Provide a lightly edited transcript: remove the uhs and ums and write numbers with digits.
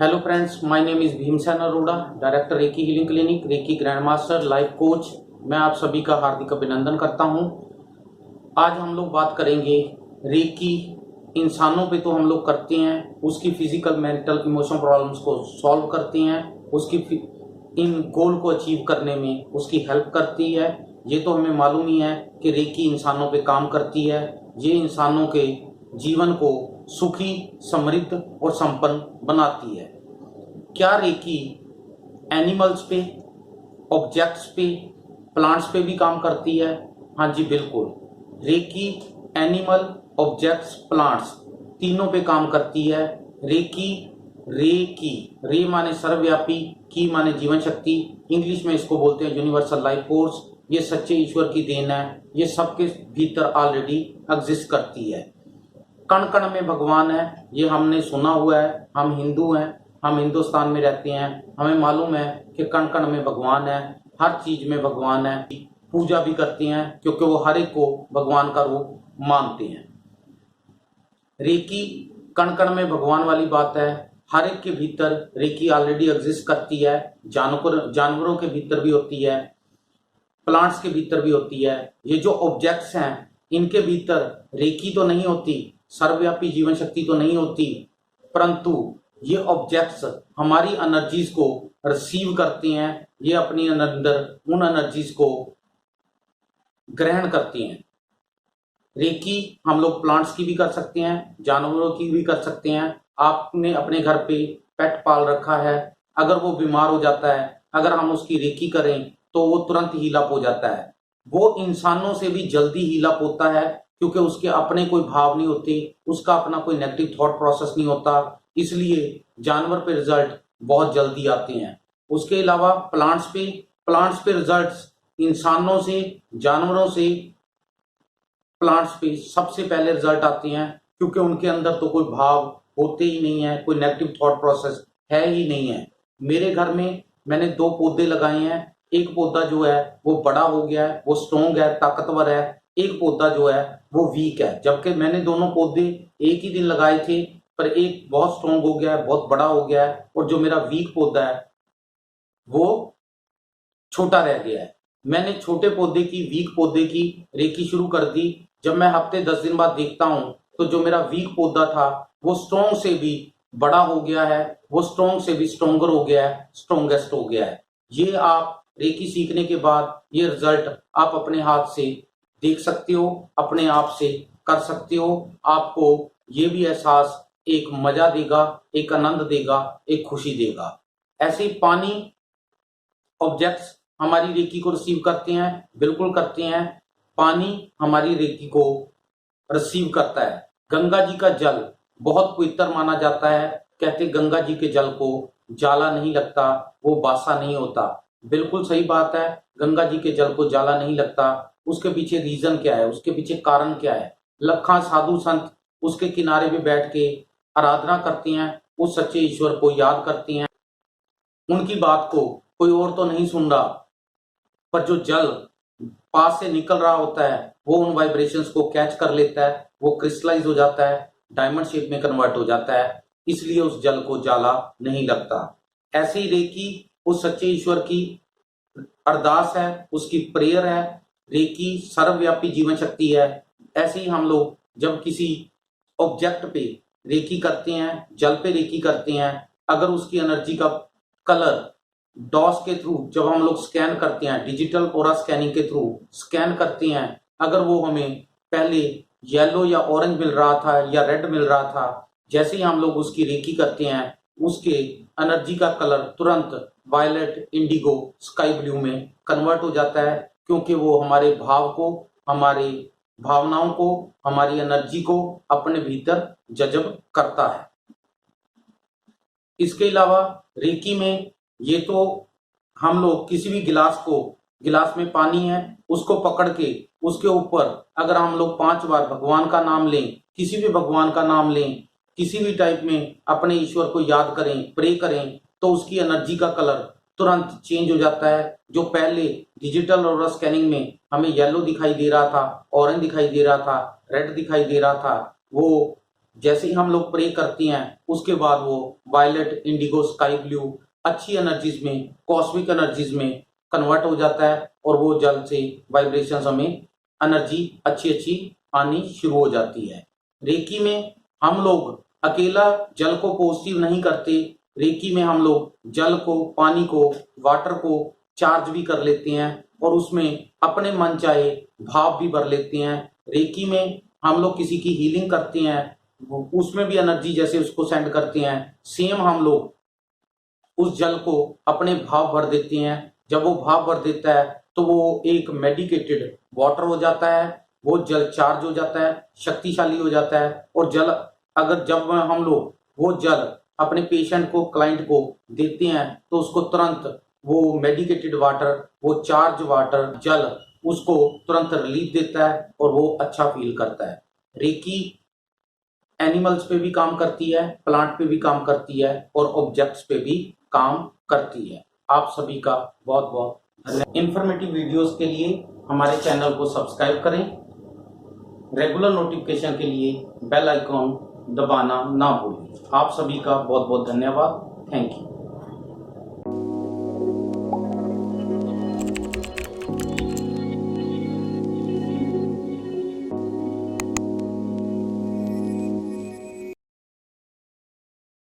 Hello friends, my name is Bhimsen Arora, director recce healing clinic, reiki grand master, life coach. मैं आप सभी का हार्दिक अभिनंदन करता हूं। आज हम लोग बात करेंगे रेकी। इंसानों पे तो हम लोग करते हैं, उसकी फिजिकल, मेंटल, इमोशनल प्रॉब्लम्स को सॉल्व करते हैं, उसकी इन गोल को अचीव करने में उसकी हेल्प करती है। ये तो हमें मालूम ही है कि रेकी इंसानों पे काम करती है। ये इंसानों के जीवन को सुखी, समृद्ध और संपन्न बनाती है। क्या रेकी एनिमल्स पे, ऑब्जेक्ट्स पे, प्लांट्स पे भी काम करती है? हाँ जी, बिल्कुल। रेकी एनिमल, ऑब्जेक्ट्स, प्लांट्स तीनों पे काम करती है। रेकी, रे माने सर्वव्यापी, की माने जीवन शक्ति। इंग्लिश में इसको बोलते हैं यूनिवर्सल लाइफ फोर्स। ये सच्चे ईश्वर की देन है। ये सबके भीतर ऑलरेडी एग्जिस्ट करती है। कण कण में भगवान है, ये हमने सुना हुआ है। हम हिंदू हैं, हम हिंदुस्तान में रहते हैं, हमें मालूम है कि कण कण में भगवान है, हर चीज में भगवान है। पूजा भी करते हैं क्योंकि वो हर एक को भगवान का रूप मानते हैं। रेकी कण कण में भगवान वाली बात है। हर एक के भीतर रेकी ऑलरेडी एग्जिस्ट करती है। जानवरों के भीतर भी होती है, प्लांट्स के भीतर भी होती है। ये जो ऑब्जेक्ट्स हैं, इनके भीतर रेकी तो नहीं होती, सर्वव्यापी जीवन शक्ति तो नहीं होती, परंतु ये ऑब्जेक्ट्स हमारी एनर्जीज को रिसीव करते हैं। ये अपनी अंदर उन एनर्जीज को ग्रहण करती हैं। रेकी हम लोग प्लांट्स की भी कर सकते हैं, जानवरों की भी कर सकते हैं। आपने अपने घर पे पेट पाल रखा है, अगर वो बीमार हो जाता है, अगर हम उसकी रेकी करें तो वो तुरंत हील अप हो जाता है। वो इंसानों से भी जल्दी हील अप होता है क्योंकि उसके अपने कोई भाव नहीं होते, उसका अपना कोई नेगेटिव थॉट प्रोसेस नहीं होता, इसलिए जानवर पे रिजल्ट बहुत जल्दी आते हैं। उसके अलावा प्लांट्स पे रिजल्ट्स इंसानों से, जानवरों से, प्लांट्स पे सबसे पहले रिजल्ट आते हैं क्योंकि उनके अंदर तो कोई भाव होते ही नहीं है, कोई नेगेटिव थॉट प्रोसेस है ही नहीं है। मेरे घर में मैंने 2 पौधे लगाए हैं। एक पौधा जो है वो बड़ा हो गया है, वो स्ट्रॉन्ग है, ताकतवर है। एक पौधा जो है वो वीक है। जबकि मैंने दोनों पौधे एक ही दिन लगाए थे, पर एक बहुत स्ट्रॉन्ग हो गया है, बहुत बड़ा हो गया है, और जो मेरा वीक पौधा है वो छोटा रह गया है। मैंने छोटे पौधे की, वीक पौधे की रेकी शुरू कर दी। जब मैं हफ्ते 10 दिन बाद देखता हूं तो जो मेरा वीक पौधा था वो स्ट्रॉन्ग से भी बड़ा हो गया है, वो स्ट्रॉन्ग से भी स्ट्रॉन्गर हो गया है, स्ट्रॉन्गेस्ट हो गया है। ये आप रेकी सीखने के बाद ये रिजल्ट आप अपने हाथ से देख सकते हो, अपने आप से कर सकते हो। आपको ये भी एहसास एक मजा देगा, एक आनंद देगा, एक खुशी देगा। ऐसे ही पानी, ऑब्जेक्ट्स हमारी रेकी को रिसीव करते हैं, बिल्कुल करते हैं। पानी हमारी रेकी को रिसीव करता है। गंगा जी का जल बहुत पवित्र माना जाता है। कहते गंगा जी के जल को जाला नहीं लगता, वो बासा नहीं होता। बिल्कुल सही बात है, गंगा जी के जल को जाला नहीं लगता। उसके पीछे रीजन क्या है, उसके पीछे कारण क्या है? लखा साधु संत उसके किनारे पे बैठ के आराधना करते हैं, उस सच्चे ईश्वर को याद करते हैं। उनकी बात को कोई और तो नहीं सुन रहा, पर जो जल पास से निकल रहा होता है वो उन वाइब्रेशंस को कैच कर लेता है, वो क्रिस्टलाइज हो जाता है, डायमंड शेप में कन्वर्ट हो जाता है, इसलिए उस जल को जाला नहीं लगता। ऐसे ही रेकी उस सच्चे ईश्वर की अरदास है, उसकी प्रेयर है। रेकी सर्वव्यापी जीवन शक्ति है। ऐसे ही हम लोग जब किसी ऑब्जेक्ट पे रेकी करते हैं, जल पे रेकी करते हैं, अगर उसकी एनर्जी का कलर डॉस के थ्रू जब हम लोग स्कैन करते हैं, डिजिटल ओरा स्कैनिंग के थ्रू स्कैन करते हैं, अगर वो हमें पहले येलो या ऑरेंज मिल रहा था या रेड मिल रहा था, जैसे ही हम लोग उसकी रेकी करते हैं उसके एनर्जी का कलर तुरंत वायलेट, इंडिगो, स्काई ब्लू में कन्वर्ट हो जाता है, क्योंकि वो हमारे भाव को, हमारी भावनाओं को, हमारी एनर्जी को अपने भीतर जज़ब करता है। इसके अलावा रेकी में ये तो हम लोग किसी भी गिलास में पानी है, उसको पकड़ के उसके ऊपर अगर हम लोग 5 बार भगवान का नाम लें, किसी भी भगवान का नाम लें, किसी भी टाइप में अपने ईश्वर को याद करें, प्रे करें, तो उसकी एनर्जी का कलर तुरंत चेंज हो जाता है। जो पहले डिजिटल और स्कैनिंग में हमें येलो दिखाई दे रहा था, ऑरेंज दिखाई दे रहा था, रेड दिखाई दे रहा था, वो जैसे ही हम लोग प्रे करते हैं उसके बाद वो वायलेट, इंडिगो, स्काई ब्लू अच्छी एनर्जीज में, कॉस्मिक एनर्जीज में कन्वर्ट हो जाता है और वो जल से वाइब्रेशंस हमें एनर्जी अच्छी अच्छी आनी शुरू हो जाती है। रेकी में हम लोग अकेला जल को पॉजिटिव नहीं करते, रेकी में हम लोग जल को, पानी को, वाटर को चार्ज भी कर लेते हैं और उसमें अपने मन चाहे भाव भी भर लेते हैं। रेकी में हम लोग किसी की हीलिंग करते हैं, उसमें भी एनर्जी जैसे उसको सेंड करते हैं, सेम हम लोग उस जल को अपने भाव भर देते हैं। जब वो भाव भर देता है तो वो एक मेडिकेटेड वाटर हो जाता है, वो जल चार्ज हो जाता है, शक्तिशाली हो जाता है। और जल अगर जब हम लोग वो जल अपने पेशेंट को, क्लाइंट को देते हैं तो उसको तुरंत वो मेडिकेटेड वाटर, वो चार्ज वाटर जल उसको तुरंत रिलीफ देता है और वो अच्छा फील करता है। रेकी एनिमल्स पे भी काम करती है, प्लांट पे भी काम करती है और ऑब्जेक्ट्स पे भी काम करती है। आप सभी का बहुत बहुत धन्यवाद। इंफॉर्मेटिव वीडियोस के लिए हमारे चैनल को सब्सक्राइब करें। रेगुलर नोटिफिकेशन के लिए बेल आइकॉन दबाना ना भूलें। आप सभी का बहुत बहुत धन्यवाद। Thank you.